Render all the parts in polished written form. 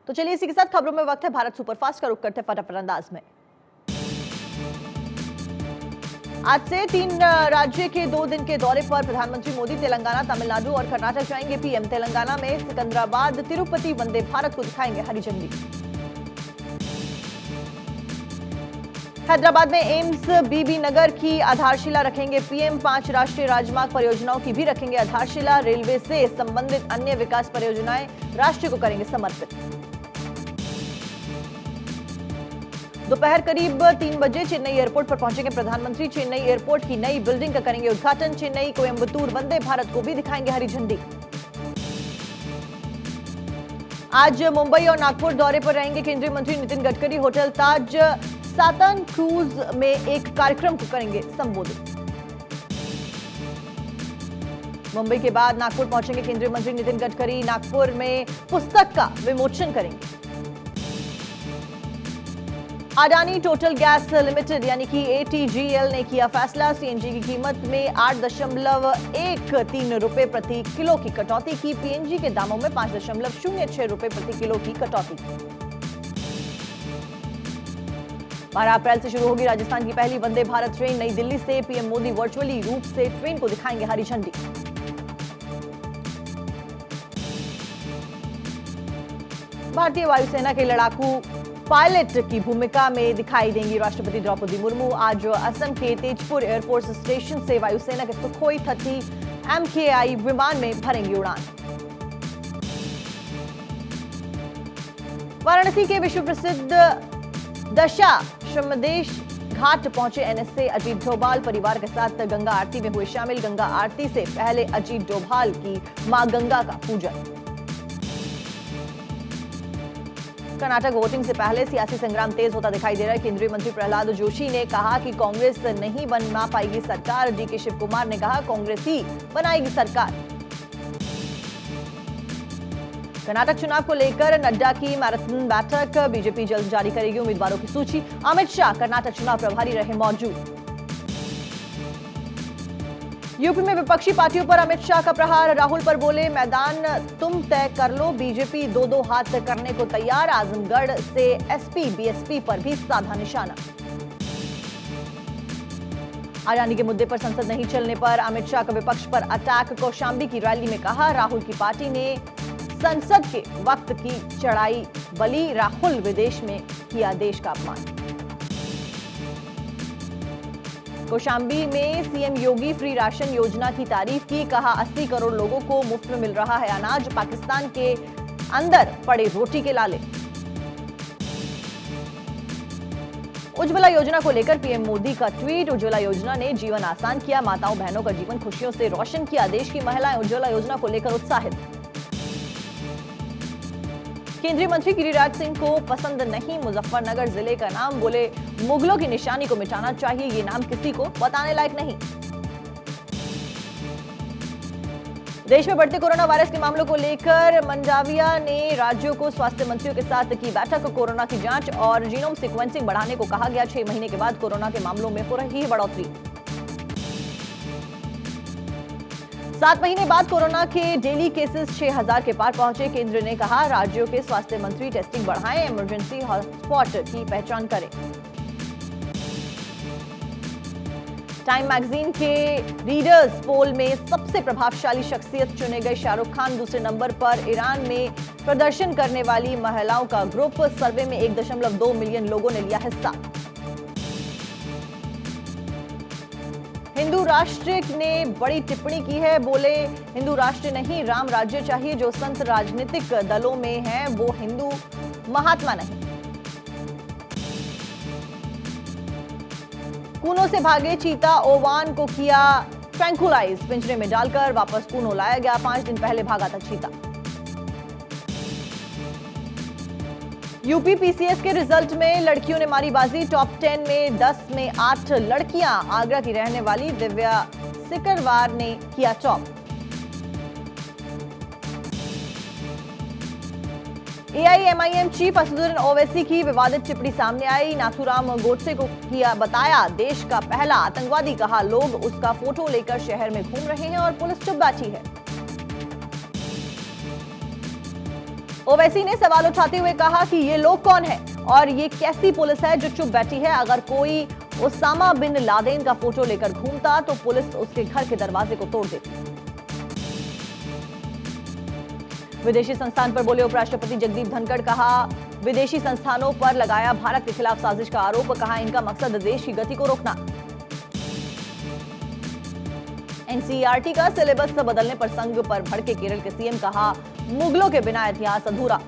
तो चलिए इसी के साथ खबरों में वक्त है भारत सुपरफास्ट का रुख करते फटाफट अंदाज में। आज से 3 राज्य के 2 दिन के दौरे पर प्रधानमंत्री मोदी तेलंगाना, तमिलनाडु और कर्नाटक जाएंगे। पीएम तेलंगाना में सिकंदराबाद तिरुपति वंदे भारत को दिखाएंगे हरी झंडी। हैदराबाद में एम्स बीबी नगर की आधारशिला रखेंगे पीएम। 5 राष्ट्रीय राजमार्ग परियोजनाओं की भी रखेंगे आधारशिला। रेलवे से संबंधित अन्य विकास परियोजनाएं राष्ट्र को करेंगे समर्पित। दोपहर करीब 3 बजे चेन्नई एयरपोर्ट पर पहुंचेंगे प्रधानमंत्री। चेन्नई एयरपोर्ट की नई बिल्डिंग का करेंगे उद्घाटन। चेन्नई कोयंबटूर वंदे भारत को भी दिखाएंगे हरी झंडी। आज मुंबई और नागपुर दौरे पर रहेंगे केंद्रीय मंत्री नितिन गडकरी। होटल ताज सातन क्रूज में एक कार्यक्रम को करेंगे संबोधित। मुंबई के बाद नागपुर पहुंचेंगे केंद्रीय मंत्री नितिन गडकरी। नागपुर में पुस्तक का विमोचन करेंगे। अडानी टोटल गैस लिमिटेड यानी कि ATGL ने किया फैसला। सीएनजी की कीमत में 8.13 रुपए प्रति किलो की कटौती की। पीएनजी के दामों में 5.06 रुपए प्रति किलो की कटौती। 12 अप्रैल से शुरू होगी राजस्थान की पहली वंदे भारत ट्रेन। नई दिल्ली से पीएम मोदी वर्चुअली रूप से ट्रेन को दिखाएंगे हरी झंडी। भारतीय वायुसेना के लड़ाकू पायलट की भूमिका में दिखाई देंगी राष्ट्रपति द्रौपदी मुर्मू। आज असम के तेजपुर एयरफोर्स स्टेशन से वायुसेना के सुखोई 30 MKI विमान में भरेंगी उड़ान। वाराणसी के विश्व प्रसिद्ध दशाश्वमेध घाट पहुंचे NSA अजीत डोभाल। परिवार के साथ गंगा आरती में हुए शामिल। गंगा आरती से पहले अजीत डोभाल की मां गंगा का पूजन। कर्नाटक वोटिंग से पहले सियासी संग्राम तेज होता दिखाई दे रहा है। केंद्रीय मंत्री प्रहलाद जोशी ने कहा कि कांग्रेस नहीं बना पाएगी सरकार। DK शिव कुमार ने कहा कांग्रेस ही बनाएगी सरकार। कर्नाटक चुनाव को लेकर नड्डा की मैराथन बैठक। बीजेपी जल्द जारी करेगी उम्मीदवारों की सूची। अमित शाह कर्नाटक चुनाव प्रभारी रहे मौजूद। यूपी में विपक्षी पार्टियों पर अमित शाह का प्रहार। राहुल पर बोले मैदान तुम तय कर लो। बीजेपी 2-2 हाथ करने को तैयार। आजमगढ़ से SP BSP पर भी साधा निशाना। अडानी के मुद्दे पर संसद नहीं चलने पर अमित शाह का विपक्ष पर अटैक। कौशाम्बी की रैली में कहा राहुल की पार्टी ने संसद के वक्त की चढ़ाई बली। राहुल विदेश में किया देश का अपमान। कौशाम्बी में सीएम योगी फ्री राशन योजना की तारीफ की। कहा 80 करोड़ लोगों को मुफ्त में मिल रहा है अनाज। पाकिस्तान के अंदर पड़े रोटी के लाले। उज्ज्वला योजना को लेकर पीएम मोदी का ट्वीट। उज्ज्वला योजना ने जीवन आसान किया। माताओं बहनों का जीवन खुशियों से रोशन किया। देश की महिलाएं उज्ज्वला योजना को लेकर उत्साहित। केंद्रीय मंत्री गिरिराज सिंह को पसंद नहीं मुजफ्फरनगर जिले का नाम। बोले मुगलों की निशानी को मिटाना चाहिए। ये नाम किसी को बताने लायक नहीं। देश में बढ़ते कोरोना वायरस के मामलों को लेकर मंडाविया ने राज्यों को स्वास्थ्य मंत्रियों के साथ की बैठक। कोरोना की जांच और जीनोम सीक्वेंसिंग बढ़ाने को कहा गया। 6 महीने के बाद कोरोना के मामलों में हो रही है बढ़ोतरी। 7 महीने बाद कोरोना के डेली केसेस 6000 के पार पहुंचे। केंद्र ने कहा राज्यों के स्वास्थ्य मंत्री टेस्टिंग बढ़ाएं। इमरजेंसी हॉटस्पॉट की पहचान करें। टाइम मैगजीन के रीडर्स पोल में सबसे प्रभावशाली शख्सियत चुने गए शाहरुख खान। दूसरे नंबर पर ईरान में प्रदर्शन करने वाली महिलाओं का ग्रुप। सर्वे में 1.2 मिलियन लोगों ने लिया हिस्सा। हिंदू राष्ट्र ने बड़ी टिप्पणी की है। बोले हिंदू राष्ट्र नहीं राम राज्य चाहिए। जो संत राजनीतिक दलों में हैं वो हिंदू महात्मा नहीं। कूनो से भागे चीता ओवान को किया ट्रैंकुलाइज। पिंजरे में डालकर वापस कूनो लाया गया। 5 दिन पहले भागा था चीता। यूपी PCS के रिजल्ट में लड़कियों ने मारी बाजी। टॉप 10 में 10 में 8 लड़कियां। आगरा की रहने वाली दिव्या सिकरवार ने किया top. AIMIM chief Asaduddin Owaisi की विवादित टिप्पणी सामने आई। नाथूराम गोडसे को किया बताया देश का पहला आतंकवादी। कहा लोग उसका फोटो लेकर शहर में घूम रहे हैं और पुलिस चुप बैठी है। ओवैसी ने सवाल उठाते हुए कहा कि ये लोग कौन है और ये कैसी पुलिस है जो चुप बैठी है। अगर कोई उसामा बिन लादेन का फोटो लेकर घूमता तो पुलिस उसके घर के दरवाजे को तोड़ देती। विदेशी संस्थान पर बोले उपराष्ट्रपति जगदीप धनखड़। कहा विदेशी संस्थानों पर लगाया भारत के खिलाफ साजिश का आरोप। कहा इनका मकसद देश की गति को रोकना। एनसीईआरटी का सिलेबस बदलने पर संघ पर भड़के केरल के सीएम। कहा मुगलों के बिना इतिहास अधूरा।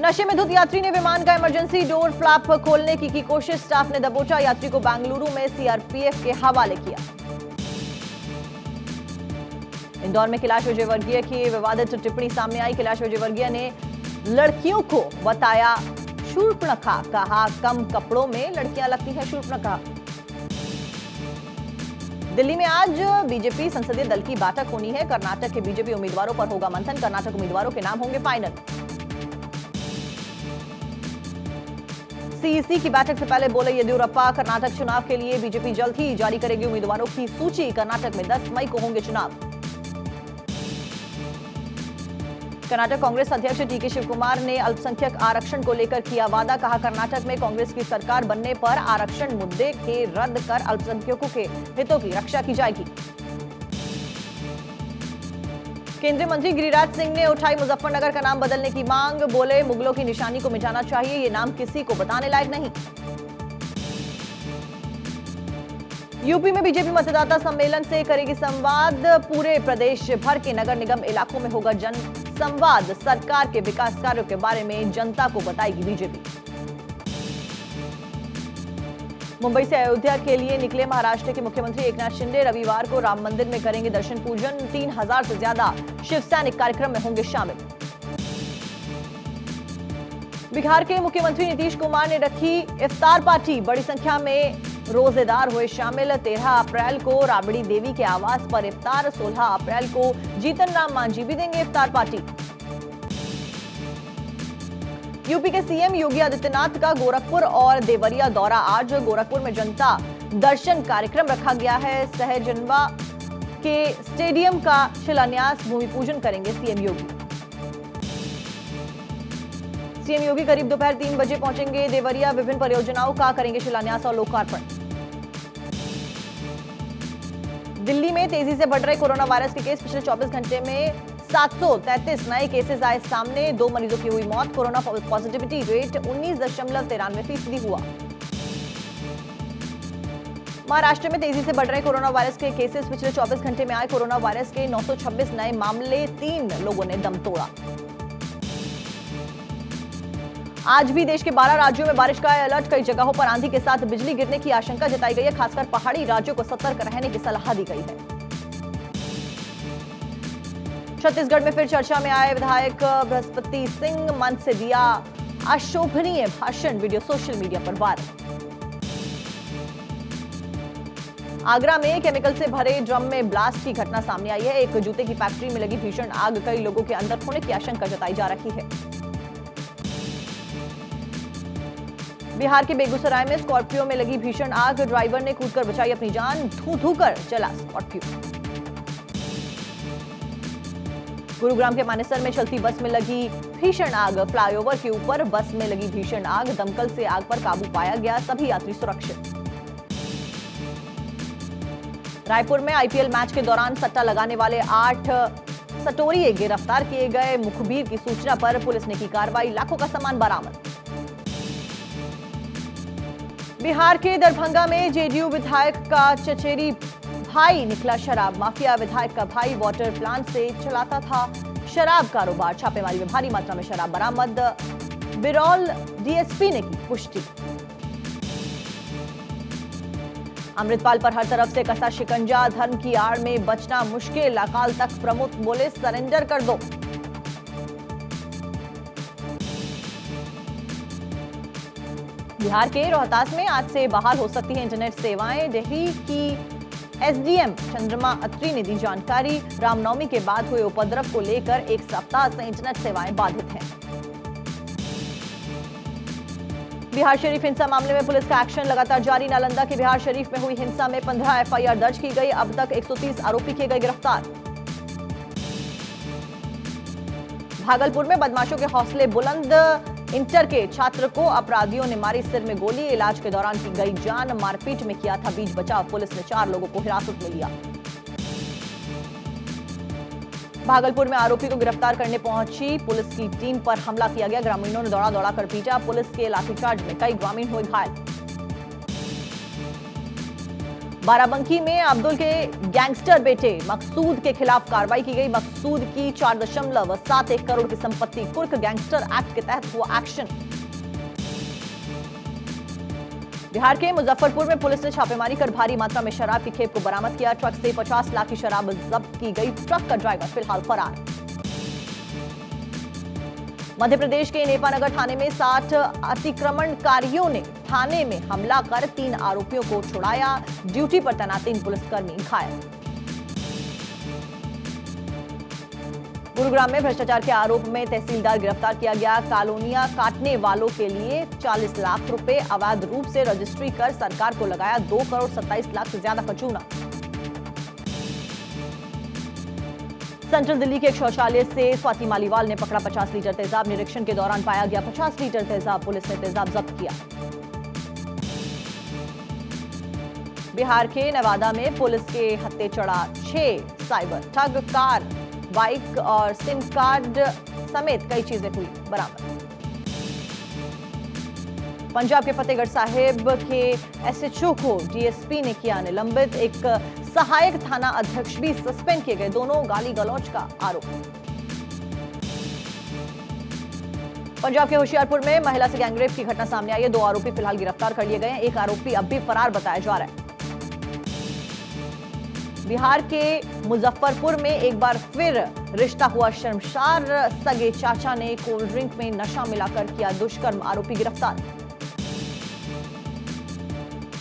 नशे में धुत यात्री ने विमान का इमरजेंसी डोर फ्लैप खोलने की कोशिश। स्टाफ ने दबोचा। यात्री को बेंगलुरु में सीआरपीएफ के हवाले किया। इंदौर में कैलाश विजयवर्गीय की विवादित टिप्पणी सामने आई। कैलाश विजयवर्गीय ने लड़कियों को बताया शूर्पणखा। कहा कम कपड़ों में लड़कियां लगती हैं शूर्पणखा। दिल्ली में आज बीजेपी संसदीय दल की बैठक होनी है। कर्नाटक के बीजेपी उम्मीदवारों पर होगा मंथन। कर्नाटक उम्मीदवारों के नाम होंगे फाइनल। सीईसी की बैठक से पहले बोले येदियुरप्पा कर्नाटक चुनाव के लिए बीजेपी जल्द ही जारी करेगी उम्मीदवारों की सूची। कर्नाटक में 10 मई को होंगे चुनाव। कर्नाटक कांग्रेस अध्यक्ष टीके शिवकुमार ने अल्पसंख्यक आरक्षण को लेकर किया वादा। कहा कर्नाटक में कांग्रेस की सरकार बनने पर आरक्षण मुद्दे के रद्द कर अल्पसंख्यकों के हितों की रक्षा की जाएगी। केंद्रीय मंत्री गिरिराज सिंह ने उठाई मुजफ्फरनगर का नाम बदलने की मांग। बोले मुगलों की निशानी को मिटाना चाहिए। ये नाम किसी को बताने लायक नहीं। यूपी में बीजेपी मतदाता सम्मेलन से करेगी संवाद। पूरे प्रदेश भर के नगर निगम इलाकों में होगा जन संवाद। सरकार के विकास कार्यों के बारे में जनता को बताएगी बीजेपी। मुंबई से अयोध्या के लिए निकले महाराष्ट्र के मुख्यमंत्री एकनाथ शिंदे रविवार को राम मंदिर में करेंगे दर्शन पूजन। 3000 से ज्यादा शिव सैनिक कार्यक्रम में होंगे शामिल। बिहार के मुख्यमंत्री नीतीश कुमार ने रखी इफ्तार पार्टी। बड़ी संख्या में रोजेदार हुए शामिल। 13 अप्रैल को राबड़ी देवी के आवास पर इफ्तार। 16 अप्रैल को जीतन राम मांझी भी देंगे इफ्तार पार्टी। यूपी के सीएम योगी आदित्यनाथ का गोरखपुर और देवरिया दौरा। आज गोरखपुर में जनता दर्शन कार्यक्रम रखा गया है। सहजनवा के स्टेडियम का शिलान्यास भूमि पूजन करेंगे सीएम योगी। सीएम योगी करीब दोपहर 3 बजे पहुंचेंगे देवरिया। विभिन्न परियोजनाओं का करेंगे शिलान्यास और लोकार्पण। दिल्ली में तेजी से बढ़ रहे कोरोना वायरस के केस। पिछले 24 घंटे में 733 नए केसेस आए सामने। 2 मरीजों की हुई मौत। कोरोना पॉजिटिविटी रेट 19.93% हुआ। महाराष्ट्र में तेजी से बढ़ रहे कोरोना वायरस के केसेस। पिछले 24 घंटे में आए कोरोना वायरस के 926 नए मामले। 3 लोगों ने दम तोड़ा। आज भी देश के 12 राज्यों में बारिश का अलर्ट। कई जगहों पर आंधी के साथ बिजली गिरने की आशंका जताई गई है। खासकर पहाड़ी राज्यों को सतर्क रहने की सलाह दी गई है। छत्तीसगढ़ में फिर चर्चा में आए विधायक बृहस्पति सिंह। मंच से दिया अशोभनीय भाषण। वीडियो सोशल मीडिया पर वायरल। आगरा में केमिकल से भरे ड्रम में ब्लास्ट की घटना सामने आई है। एक जूते की फैक्ट्री में लगी भीषण आग कई लोगों के अंदर होने की आशंका जताई जा रही है। बिहार के बेगूसराय में स्कॉर्पियो में लगी भीषण आग। ड्राइवर ने कूदकर बचाई अपनी जान। धू कर चला स्कॉर्पियो। गुरुग्राम के मानेसर में चलती बस में लगी भीषण आग। फ्लाईओवर के ऊपर बस में लगी भीषण आग। दमकल से आग पर काबू पाया गया। सभी यात्री सुरक्षित। रायपुर में आईपीएल मैच के दौरान सट्टा लगाने वाले 8 सटोरिये गिरफ्तार किए गए। मुखबिर की सूचना पर पुलिस ने की कार्रवाई। लाखों का सामान बरामद। बिहार के दरभंगा में जेडीयू विधायक का चचेरी भाई निकला शराब माफिया। विधायक का भाई वाटर प्लांट से चलाता था शराब कारोबार। छापेमारी में भारी मात्रा में शराब बरामद। बिरौल डीएसपी ने की पुष्टि। अमृतपाल पर हर तरफ से कसा शिकंजा। धर्म की आड़ में बचना मुश्किल। अकाल तख्त प्रमुख बोले सरेंडर कर दो। बिहार के रोहतास में आज से बहाल हो सकती है इंटरनेट सेवाएं। दिल्ली की एसडीएम चंद्रमा अत्री ने दी जानकारी। रामनवमी के बाद हुए उपद्रव को लेकर एक सप्ताह से इंटरनेट सेवाएं बाधित हैं। बिहार शरीफ हिंसा मामले में पुलिस का एक्शन लगातार जारी। नालंदा के बिहार शरीफ में हुई हिंसा में 15 एफआईआर दर्ज की गई। अब तक 130 आरोपी किए गए गिरफ्तार। भागलपुर में बदमाशों के हौसले बुलंद, इंटर के छात्र को अपराधियों ने मारी सिर में गोली, इलाज के दौरान की गई जान, मारपीट में किया था बीच बचाव, पुलिस ने 4 लोगों को हिरासत में लिया। भागलपुर में आरोपी को गिरफ्तार करने पहुंची पुलिस की टीम पर हमला किया गया, ग्रामीणों ने दौड़ा दौड़ा कर पीटा, पुलिस के लाठीचार्ज में कई ग्रामीण हुए घायल। बाराबंकी में अब्दुल के गैंगस्टर बेटे मकसूद के खिलाफ कार्रवाई की गई, मकसूद की 4.71 करोड़ की संपत्ति कुर्क गैंगस्टर एक्ट के तहत हुआ एक्शन। बिहार के मुजफ्फरपुर में पुलिस ने छापेमारी कर भारी मात्रा में शराब की खेप को बरामद किया, ट्रक से 50 लाख की शराब जब्त की गई, ट्रक का ड्राइवर फिलहाल फरार। मध्य प्रदेश के नेपानगर थाने में 60 अतिक्रमणकारियों ने थाने में हमला कर 3 आरोपियों को छुड़ाया, ड्यूटी पर तैनात 3 पुलिसकर्मी घायल। गुरुग्राम में भ्रष्टाचार के आरोप में तहसीलदार गिरफ्तार किया गया, कॉलोनियां काटने वालों के लिए 40 लाख रुपए अवैध रूप से रजिस्ट्री कर सरकार को लगाया 2 करोड़ 27 लाख से ज्यादा का चूना। सेंट्रल दिल्ली के एक शौचालय से स्वाति मालीवाल ने पकड़ा 50 लीटर तेजाब, निरीक्षण के दौरान पाया गया 50 लीटर तेजाब, पुलिस ने तेजाब जब्त किया। बिहार के नवादा में पुलिस के हत्थे चढ़ा 6 साइबर ठग, कार, बाइक और सिम कार्ड समेत कई चीजें हुई बरामद। पंजाब के फतेहगढ़ साहिब के एसएचओ को डीएसपी ने किया निलंबित, एक सहायक थाना अध्यक्ष भी सस्पेंड किए गए, दोनों गाली गलौज का आरोप। पंजाब के होशियारपुर में महिला से गैंगरेप की घटना सामने आई है, 2 आरोपी फिलहाल गिरफ्तार कर लिए गए हैं, एक आरोपी अब भी फरार बताया जा रहा है। बिहार के मुजफ्फरपुर में एक बार फिर रिश्ता हुआ शर्मसार, सगे चाचा ने कोल्ड ड्रिंक में नशा मिलाकर किया दुष्कर्म, आरोपी गिरफ्तार।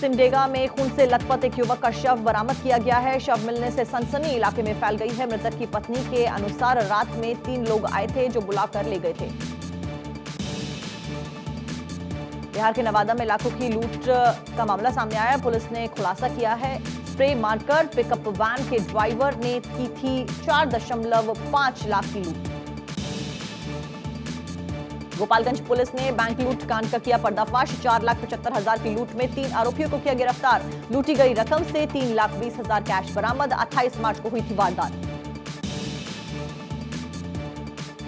सिमडेगा में खून से लथपथ एक युवक का शव बरामद किया गया है, शव मिलने से सनसनी इलाके में फैल गई है। मृतक की पत्नी के अनुसार रात में 3 लोग आए थे जो बुलाकर ले गए थे। बिहार के नवादा में लाखों की लूट का मामला सामने आया, पुलिस ने खुलासा किया है, स्प्रे मारकर पिकअप वैन के ड्राइवर ने की थी 4.5 लाख की लूट। गोपालगंज पुलिस ने बैंक लूट कांड का किया पर्दाफाश, 4,75,000 की लूट में 3 आरोपियों को किया गिरफ्तार, लूटी गई रकम से 3,20,000 कैश बरामद, 28 मार्च को हुई थी वारदात।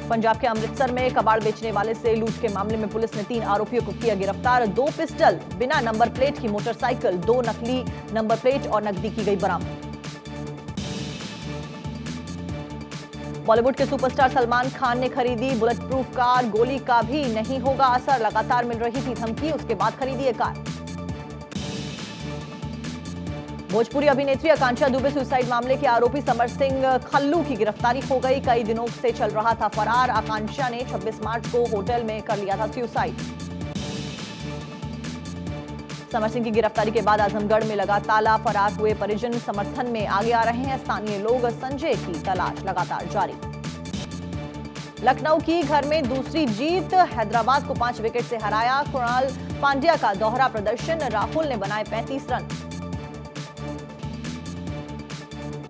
पंजाब के अमृतसर में कबाड़ बेचने वाले से लूट के मामले में पुलिस ने 3 आरोपियों को किया गिरफ्तार, 2 पिस्टल, बिना नंबर प्लेट की मोटरसाइकिल, 2 नकली नंबर प्लेट और नकदी की गई बरामद। बॉलीवुड के सुपरस्टार सलमान खान ने खरीदी बुलेट प्रूफ कार, गोली का भी नहीं होगा असर, लगातार मिल रही थी धमकी, उसके बाद खरीदी ये कार। भोजपुरी अभिनेत्री आकांक्षा दुबे सुसाइड मामले के आरोपी समर सिंह खल्लू की गिरफ्तारी हो गई, कई दिनों से चल रहा था फरार, आकांक्षा ने 26 मार्च को होटल में कर लिया था सुसाइड। समर सिंह की गिरफ्तारी के बाद आजमगढ़ में लगा ताला, फरार हुए परिजन समर्थन में आगे आ रहे हैं, स्थानीय लोग, संजय की तलाश लगातार जारी। लखनऊ की घर में दूसरी जीत, हैदराबाद को 5 विकेट से हराया, कृणाल पांड्या का दोहरा प्रदर्शन, राहुल ने बनाए 35 रन।